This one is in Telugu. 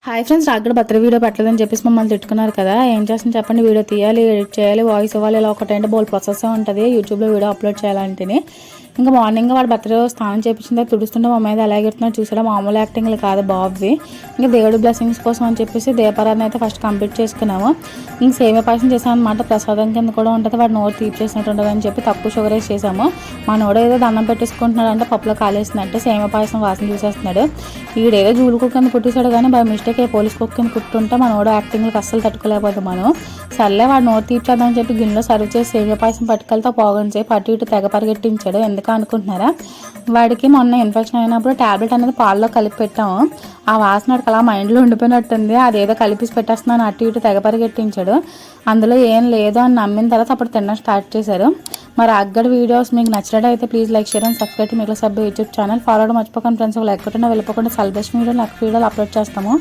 హాయ్ ఫ్రెండ్స్, నాకు కూడా బర్త్డే వీడియో పెట్టలేదని చెప్పేసి మమ్మల్ని తిట్టుకున్నారు కదా. ఏం చేస్తాను చెప్పండి, వీడియో తీయాలి, ఎడిట్ చేయాలి, వాయిస్ ఇవ్వాలి, ఇలా ఒకటంటే బోల్ ప్రాసెస్ ఉంటుంది యూట్యూబ్లో వీడియో అప్లోడ్ చేయాలంటేనే. ఇంకా మార్నింగ్ వాడు బర్త్డే స్నానం చేయించింది తుడుస్తుంటే మా మీద ఎలా ఎడుతున్నాడు చూసారా. మామూలు యాక్టింగ్లు కాదు బాబువి. ఇంకా దేవుడి బ్లెస్సింగ్స్ కోసం అని చెప్పేసి దీపారాధన అయితే ఫస్ట్ కంప్లీట్ చేసుకున్నాము. ఇంక సేమియా పాయసం చేసాం అనమాట. ప్రసాదం కింద కూడా ఉంటుంది, వాడు నోరు తీపి చేసినట్టు ఉంటుంది అని చెప్పి తక్కువ షుగర్ వేసి చేసాము. మా నోడు ఏదో దండం పెట్టేసుకుంటున్నాడు అంటే పప్పులో కాలేసినట్టు సేమియా పాయసం వాసన చూసేస్తున్నాడు. ఈడేదో జూలు కుక్క కింద పుట్టేశాడు కానీ బై మిస్టేక్ పోలీస్ కుక్క కింద పుట్టుంటే మా నోడు యాక్టింగ్లకు అస్సలు తట్టుకోలేకపోతే మనం సర్లే వాడు నోరు తీర్చేద్దామని చెప్పి గిన్నెలో సర్వ్ చేసి సేమియా పాయసం పట్టుకెళ్తే పోగని సేపు అటు ఇటు తెగ పరిగెట్టించాడు. ఎందుకు అనుకుంటున్నారా, వాడికి మొన్న ఇన్ఫెక్షన్ అయినప్పుడు టాబ్లెట్ అనేది పాల్లో కలిపి పెట్టాము. ఆ వాసన వాడికి అలా మైండ్లో ఉండిపోయినట్టుంది. అదేదో కలిపి పెట్టేస్తున్నాను అటు ఇటు తెగ పరిగెట్టించాడు. అందులో ఏం లేదు అని నమ్మిన తర్వాత అప్పుడు తినడం స్టార్ట్ చేశారు. మరి అగ్గడి వీడియోస్ మీకు నచ్చినట్టయితే please like share and subscribe మిగిలిన సభ్యు యూట్యూబ్ ఛానల్ ఫాలో మర్చిపోకండి ఫ్రెండ్స్. లైక్ కొట్టండి, వెళ్ళిపోకుండా సెలబ్రేషన్ వీడియోలు అప్లోడ్ చేస్తాము.